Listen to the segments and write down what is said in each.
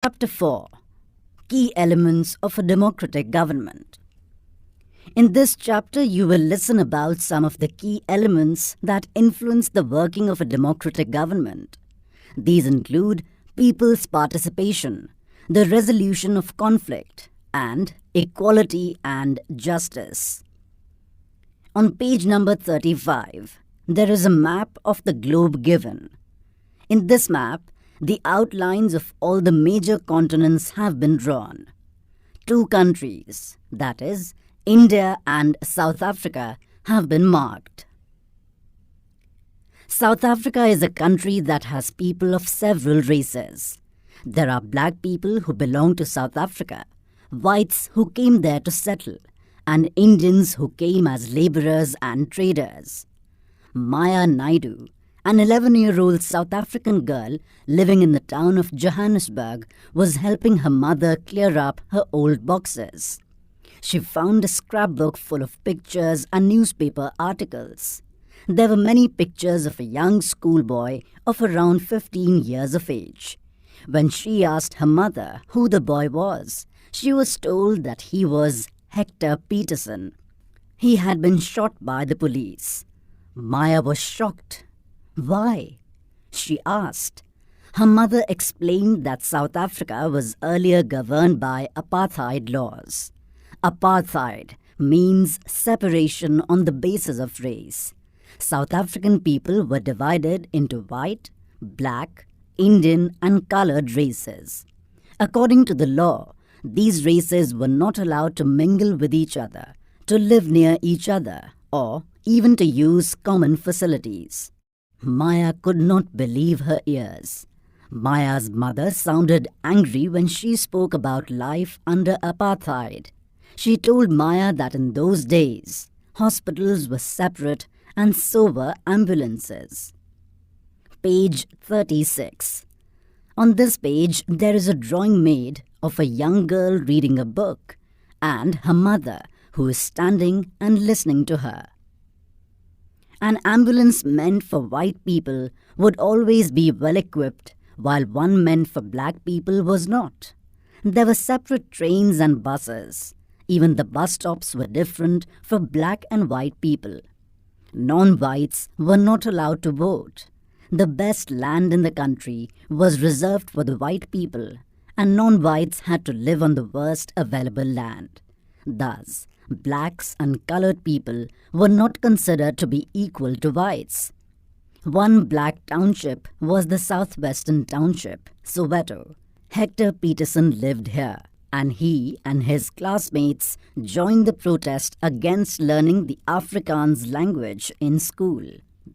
Chapter 4. Key Elements of a Democratic Government. In this chapter, you will listen about some of the key elements that influence the working of a democratic government. These include people's participation, the resolution of conflict, and equality and justice. On page number 35, there is a map of the globe given. In this map, the outlines of all the major continents have been drawn. 2 countries, that is, India and South Africa, have been marked. South Africa is a country that has people of several races. There are black people who belong to South Africa, whites who came there to settle, and Indians who came as laborers and traders. Maya Naidu, an 11-year-old South African girl living in the town of Johannesburg, was helping her mother clear up her old boxes. She found a scrapbook full of pictures and newspaper articles. There were many pictures of a young schoolboy of around 15 years of age. When she asked her mother who the boy was, she was told that he was Hector Peterson. He had been shot by the police. Maya was shocked. Why? She asked. Her mother explained that South Africa was earlier governed by apartheid laws. Apartheid means separation on the basis of race. South African people were divided into white, black, Indian and colored races. According to the law, these races were not allowed to mingle with each other, to live near each other, or even to use common facilities. Maya could not believe her ears. Maya's mother sounded angry when she spoke about life under apartheid. She told Maya that in those days, hospitals were separate and so were ambulances. Page 36. On this page, there is a drawing made of a young girl reading a book and her mother who is standing and listening to her. An ambulance meant for white people would always be well equipped, while one meant for black people was not. There were separate trains and buses. Even the bus stops were different for black and white people. Non-whites were not allowed to vote. The best land in the country was reserved for the white people, and non-whites had to live on the worst available land. Thus, blacks and colored people were not considered to be equal to whites. One black township was the Southwestern Township, Soweto. Hector Peterson lived here, and he and his classmates joined the protest against learning the Afrikaans language in school.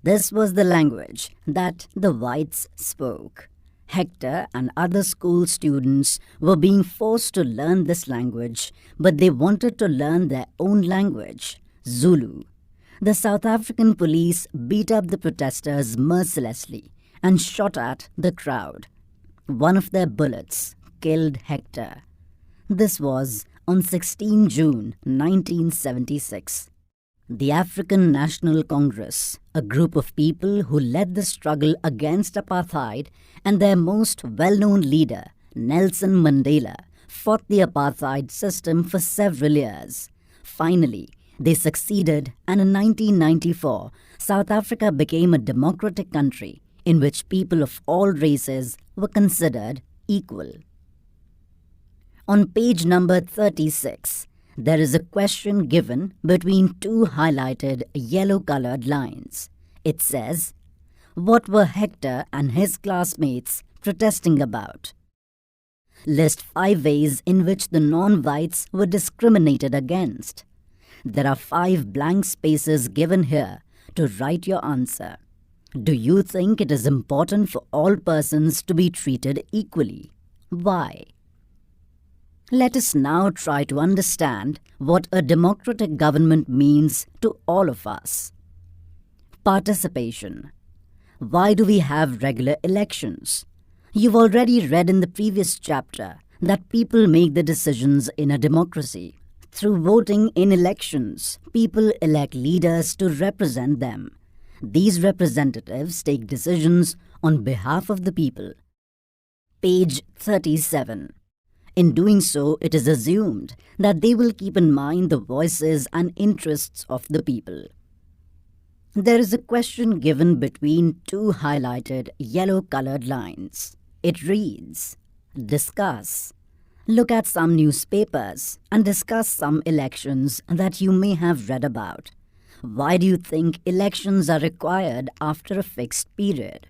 This was the language that the whites spoke. Hector and other school students were being forced to learn this language, but they wanted to learn their own language, Zulu. The South African police beat up the protesters mercilessly and shot at the crowd. One of their bullets killed Hector. This was on 16 June 1976. The African National Congress, a group of people who led the struggle against apartheid, and their most well-known leader, Nelson Mandela, fought the apartheid system for several years. Finally, they succeeded, and in 1994, South Africa became a democratic country in which people of all races were considered equal. On page number 36, there is a question given between 2 highlighted yellow-colored lines. It says, what were Hector and his classmates protesting about? List 5 ways in which the non-whites were discriminated against. There are 5 blank spaces given here to write your answer. Do you think it is important for all persons to be treated equally? Why? Let us now try to understand what a democratic government means to all of us. Participation. Why do we have regular elections? You've already read in the previous chapter that people make the decisions in a democracy. Through voting in elections, people elect leaders to represent them. These representatives take decisions on behalf of the people. Page 37. In doing so, it is assumed that they will keep in mind the voices and interests of the people. There is a question given between two highlighted yellow-colored lines. It reads, discuss. Look at some newspapers and discuss some elections that you may have read about. Why do you think elections are required after a fixed period?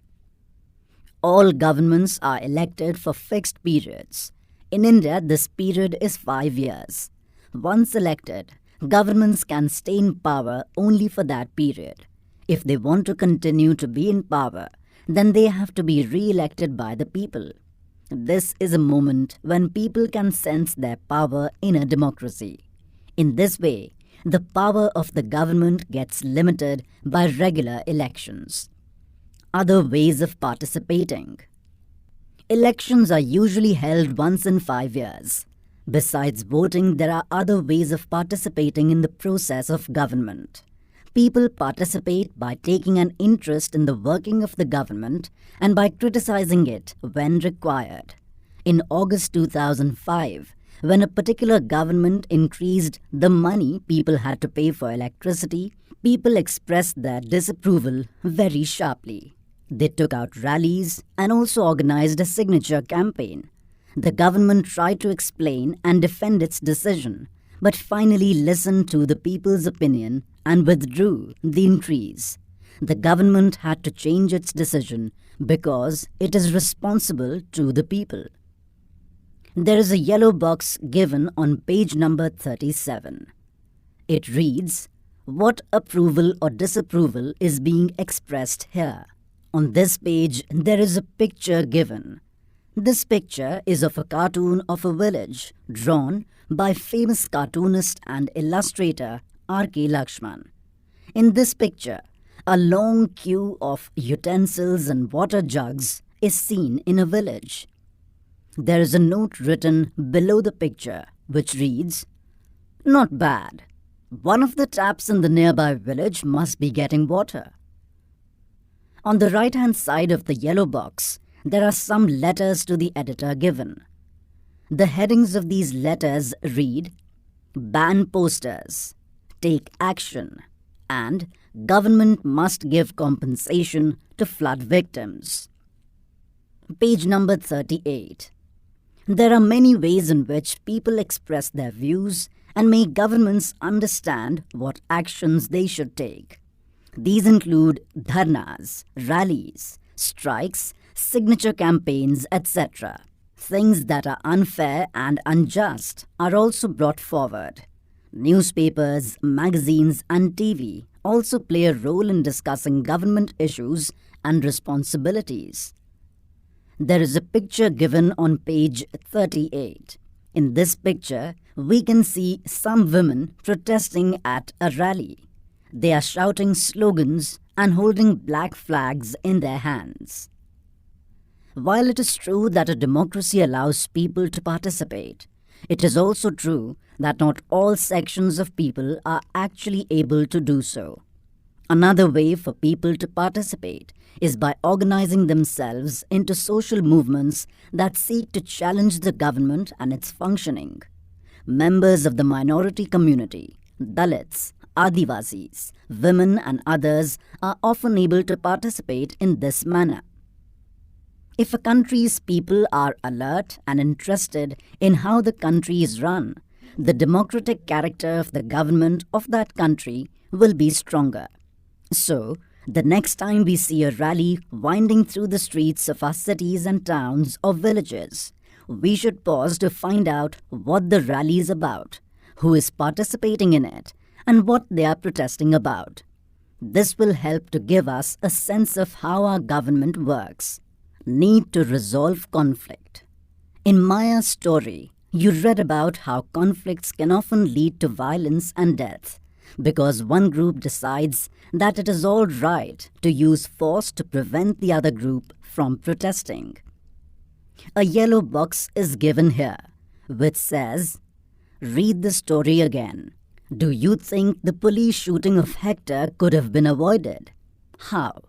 All governments are elected for fixed periods. In India, this period is 5 years. Once elected, governments can stay in power only for that period. If they want to continue to be in power, then they have to be re-elected by the people. This is a moment when people can sense their power in a democracy. In this way, the power of the government gets limited by regular elections. Other ways of participating. Elections are usually held once in 5 years. Besides voting, there are other ways of participating in the process of government. People participate by taking an interest in the working of the government and by criticizing it when required. In August 2005, when a particular government increased the money people had to pay for electricity, people expressed their disapproval very sharply. They took out rallies and also organized a signature campaign. The government tried to explain and defend its decision, but finally listened to the people's opinion and withdrew the increase. The government had to change its decision because it is responsible to the people. There is a yellow box given on page number 37. It reads, what approval or disapproval is being expressed here? On this page, there is a picture given. This picture is of a cartoon of a village drawn by famous cartoonist and illustrator R.K. Lakshman. In this picture, a long queue of utensils and water jugs is seen in a village. There is a note written below the picture which reads, not bad. One of the taps in the nearby village must be getting water. On the right-hand side of the yellow box, there are some letters to the editor given. The headings of these letters read, ban posters, take action, and government must give compensation to flood victims. Page number 38. There are many ways in which people express their views and make governments understand what actions they should take. These include dharnas, rallies, strikes, signature campaigns, etc. Things that are unfair and unjust are also brought forward. Newspapers, magazines, and TV also play a role in discussing government issues and responsibilities. There is a picture given on page 38. In this picture, we can see some women protesting at a rally. They are shouting slogans and holding black flags in their hands. While it is true that a democracy allows people to participate, it is also true that not all sections of people are actually able to do so. Another way for people to participate is by organizing themselves into social movements that seek to challenge the government and its functioning. Members of the minority community, Dalits, Adivasis, women and others are often able to participate in this manner. If a country's people are alert and interested in how the country is run, the democratic character of the government of that country will be stronger. So, the next time we see a rally winding through the streets of our cities and towns or villages, we should pause to find out what the rally is about, who is participating in it, and what they are protesting about. This will help to give us a sense of how our government works. Need to resolve conflict. In Maya's story, you read about how conflicts can often lead to violence and death because one group decides that it is all right to use force to prevent the other group from protesting. A yellow box is given here, which says, read the story again. Do you think the police shooting of Hector could have been avoided? How?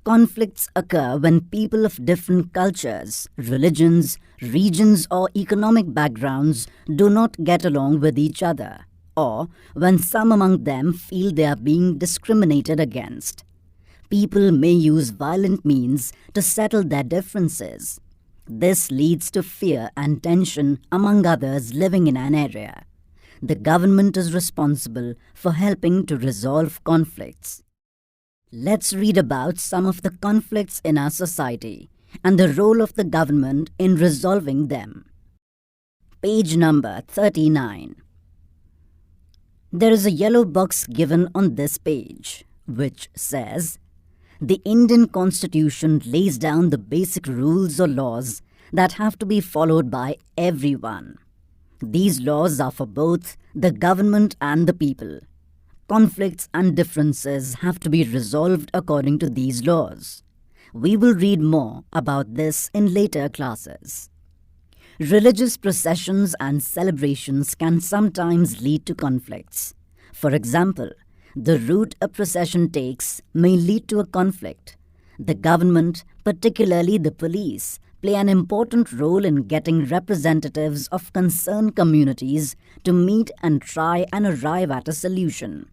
Conflicts occur when people of different cultures, religions, regions, or economic backgrounds do not get along with each other, or when some among them feel they are being discriminated against. People may use violent means to settle their differences. This leads to fear and tension among others living in an area. The government is responsible for helping to resolve conflicts. Let's read about some of the conflicts in our society and the role of the government in resolving them. Page number 39. There is a yellow box given on this page, which says, "The Indian Constitution lays down the basic rules or laws that have to be followed by everyone. These laws are for both the government and the people. Conflicts and differences have to be resolved according to these laws. We will read more about this in later classes." Religious processions and celebrations can sometimes lead to conflicts. For example, the route a procession takes may lead to a conflict. The government, particularly the police, play an important role in getting representatives of concerned communities to meet and try and arrive at a solution.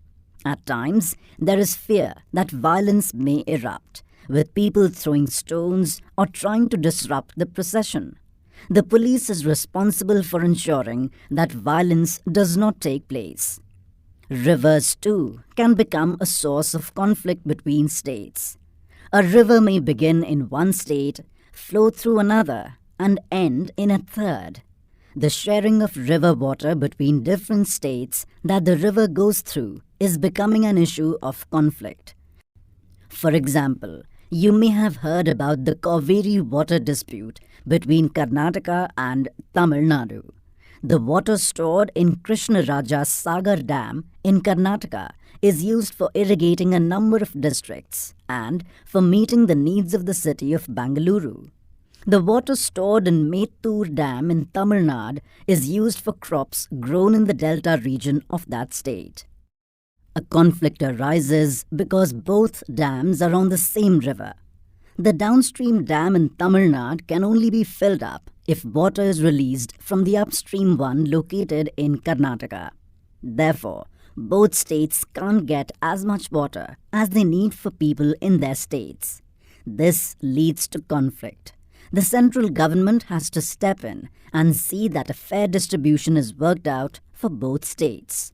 At times, there is fear that violence may erupt, with people throwing stones or trying to disrupt the procession. The police is responsible for ensuring that violence does not take place. Rivers, too, can become a source of conflict between states. A river may begin in one state, flow through another, and end in a third. The sharing of river water between different states that the river goes through is becoming an issue of conflict. For example, you may have heard about the Kaveri water dispute between Karnataka and Tamil Nadu. The water stored in Krishnaraja Sagar Dam in Karnataka is used for irrigating a number of districts and for meeting the needs of the city of Bangalore. The water stored in Mettur Dam in Tamil Nadu is used for crops grown in the delta region of that state. A conflict arises because both dams are on the same river. The downstream dam in Tamil Nadu can only be filled up if water is released from the upstream one located in Karnataka. Therefore, both states can't get as much water as they need for people in their states. This leads to conflict. The central government has to step in and see that a fair distribution is worked out for both states.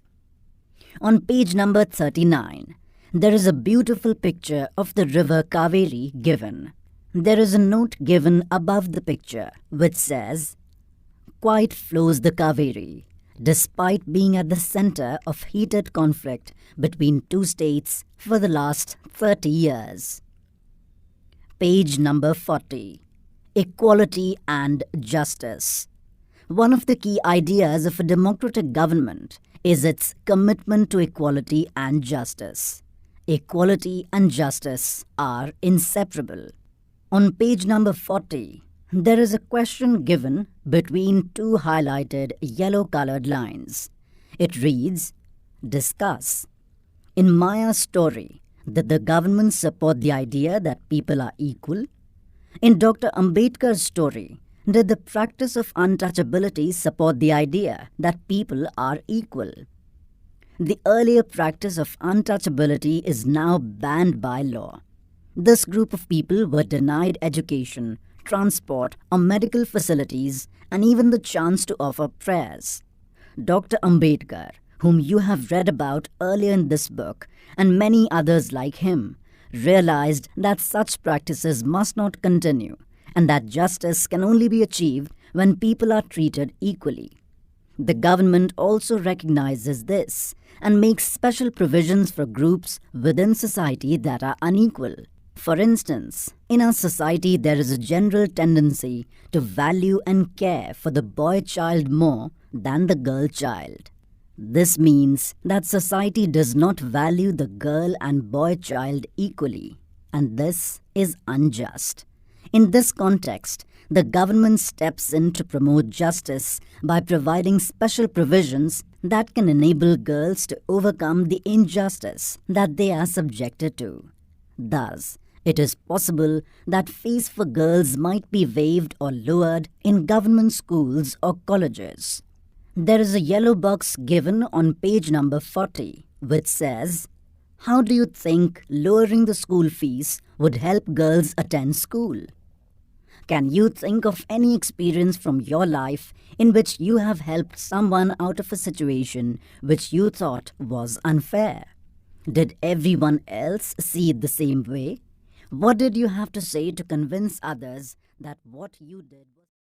On page number 39, there is a beautiful picture of the river Kaveri given. There is a note given above the picture which says, "Quiet flows the Kaveri, despite being at the center of heated conflict between two states for the last 30 years. Page number 40. Equality and justice. One of the key ideas of a democratic government is its commitment to equality and justice. Equality and justice are inseparable. On page number 40, there is a question given between two highlighted yellow-colored lines. It reads, "Discuss. In Maya's story, did the government support the idea that people are equal? In Dr. Ambedkar's story, did the practice of untouchability support the idea that people are equal? The earlier practice of untouchability is now banned by law. This group of people were denied education, transport, or medical facilities, and even the chance to offer prayers. Dr. Ambedkar, whom you have read about earlier in this book, and many others like him, realized that such practices must not continue, and that justice can only be achieved when people are treated equally. The government also recognizes this and makes special provisions for groups within society that are unequal. For instance, in our society there is a general tendency to value and care for the boy child more than the girl child. This means that society does not value the girl and boy child equally, and this is unjust. In this context, the government steps in to promote justice by providing special provisions that can enable girls to overcome the injustice that they are subjected to. Thus, It is possible that fees for girls might be waived or lowered in government schools or colleges. There is a yellow box given on page number 40 which says, "How do you think lowering the school fees would help girls attend school?" Can you think of any experience from your life in which you have helped someone out of a situation which you thought was unfair? Did everyone else see it the same way? What did you have to say to convince others that what you did